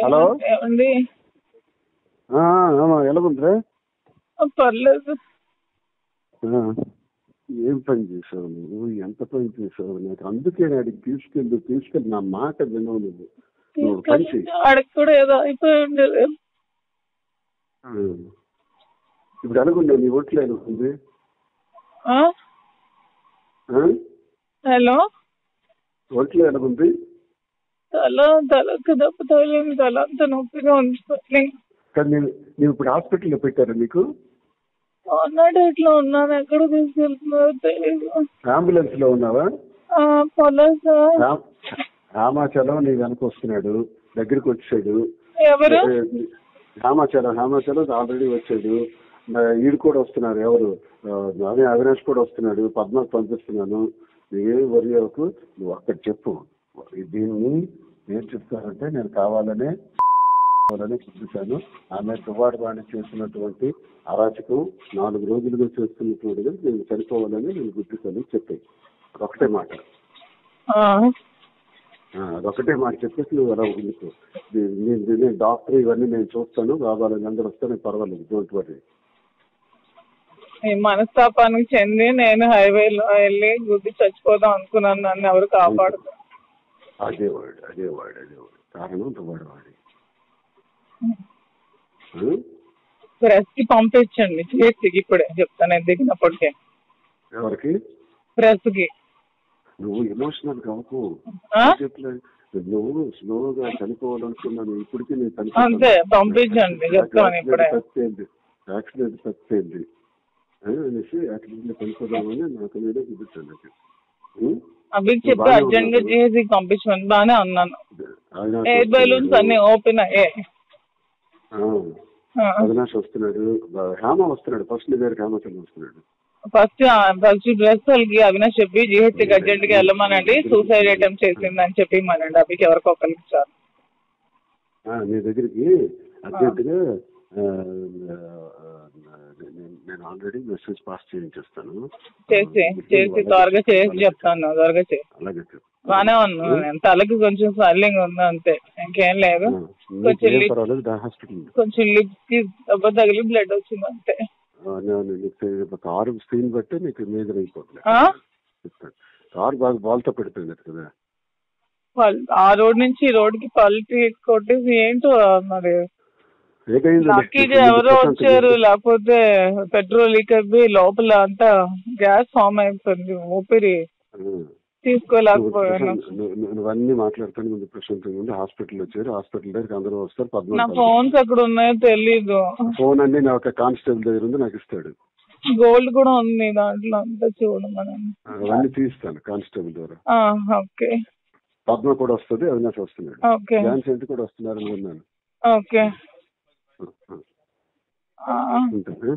Hello ఏమండి? ఎలా ఉందిరా? పర్లేదు. ఏం పని చేసావు నువ్వు? ఎంత పని చేసావు? నాకు అందుకే అడిగి తీసుకెళ్ళి నా మాట వినవు నువ్వు. నువ్వు పని చెయ్యి. ఆడికి కూడా ఏదో అయిపోయింది. ఇప్పుడు అనుకున్నావు నీ ఒంట్లో ఉంది. హలో, ఒంట్లో ఎలాగుంది? తలకు దెబ్బ తగిలింది. తల అంతా నొప్పిగా ఉంది. కానీ నువ్వు ఇప్పుడు హాస్పిటల్లో పెట్టారా నీకు? ఇట్లా ఉన్నాను. ఎక్కడ తీసుకెళ్తున్నారో తెలియదు. అంబులెన్స్ లో ఉన్నావా? రామాచలం నీ వెనక వస్తున్నాడు, దగ్గరికి వచ్చాడు. ఎవరు? రామాచలం ఆల్రెడీ వచ్చాడు. ఈడు కూడా వస్తున్నారు. ఎవరు? అవినాష్ కూడా వస్తున్నాడు. పద్మకు పంపిస్తున్నాను. నువ్వేం వరి అవ్వకు. నువ్వు అక్కడ చెప్పు. దీన్ని ఏం చెప్తానంటే, నేను కావాలనే చూపించాను. ఆమె తువ్వాడు వాణి చేసినటువంటి అరాచకం 4 రోజులుగా చేస్తున్నటువంటిది నేను చనిపోవాలని నేను గుర్తిస్తాను చెప్పాను. అదొకటే మాట. అదొకటే మాట చెప్పేసి నువ్వు అలా ఉండుకో. నేను డాక్టర్ ఇవన్నీ నేను చూస్తాను. కావాలని అందరూ వస్తే పర్వాలేదు. Don't worry. ఈ మనస్తాపానికి చెంది నేను హైవేలో వెళ్ళి గుద్ది చచ్చిపోదాం అనుకున్నాను. నన్ను ఎవరు కాపాడుతారు? అదే వాడు కారణం తువ్వాడు వాడి. ప్రెస్ కి పంపించండి. చేతికి ఇప్పుడే చెప్తాను. నేను దిగినప్పటికే. ఎవరికి? ప్రెస్ కి. నువ్వు ఎమోషనల్ కావకు. నువ్వు స్లోగా చనిపోవాలనుకున్నాను. ఇప్పటికీ నేను అంతే, పంపించండి. చెప్తాను ఇప్పుడే. యాక్సిడెంట్ తప్పింది అనేసి యాక్సిడెంట్ చనిపోదామని నాకు మీద చూపించాను. అవి చెప్పి అర్జెంట్ గా చేసి పంపించమని బాగానే అన్నాను. ఎయిర్ బెలూన్స్ అన్ని ఓపెన్ అయ్యాయి. అవినాష్ వస్తున్నాడు, హేమ వస్తున్నాడు. ఫస్ట్ నీ దగ్గర హేమచంద్ర వస్తున్నాడు. ఫస్ట్ డ్రెస్ వాళ్ళకి అవినాష్ చెప్పి జిహెచ్కి అర్జెంట్ గా వెళ్ళమనండి. సూసైడ్ అటెంప్ట్ చేసిందని చెప్పి మనండి. అవికి ఎవరికి ఒకరికి ఇచ్చారు. నీ దగ్గరికి అర్జెంట్ గా నేను ఆల్రెడీ మెసేజ్ పాస్ చేయించేస్తాను. చేసి త్వరగా చేసి చెప్తాను. త్వరగా చేసి. అలాగే బానే ఉన్నాను. తలకి కొంచెం స్వెల్లింగ్ ఉంది అంతే, ఇంకేం లేదు. కొంచెం లిప్ కి దెబ్బ తగిలి బ్లడ్ వచ్చింది అంతే. కారు స్క్రీన్ బట్టి నీకు మేజర్ అయిపోతుంది. కారు బాగా బాల్తో పెడిపోయింది కదా. ఆ రోడ్ నుంచి ఈ రోడ్కి పల్టీ కొట్టేసి ఏంటో మరి లక్కీగా ఎవరో వచ్చారు. లేకపోతే పెట్రోల్ లీక్ అయిపోయి లోపల అంతా గ్యాస్ ఫామ్ అయిపోయింది. ఊపిరి తీసుకోలేకపోయాను. నువ్వన్నీ మాట్లాడుతాను ముందు ప్రశాంతంగా ఉంది. హాస్పిటల్ వచ్చారు. హాస్పిటల్ దగ్గరికి అందరూ వస్తారు. నా ఫోన్స్ ఎక్కడ ఉన్నాయో తెలీదు. ఫోన్ అన్ని నా ఒక కానిస్టేబుల్ దగ్గర ఉంది, నాకు ఇస్తాడు. గోల్డ్ కూడా ఉంది దాంట్లో, అంతా చూడమని. అవన్నీ తీస్తాను కానిస్టేబుల్ ద్వారా. ఓకే. పద్మ కూడా వస్తుంది, అవినాష్ వస్తున్నాడు, ఝాన్సీ ఆంటీ కూడా వస్తున్నారు అనుకున్నాను. ఓకే. ఉంటాను.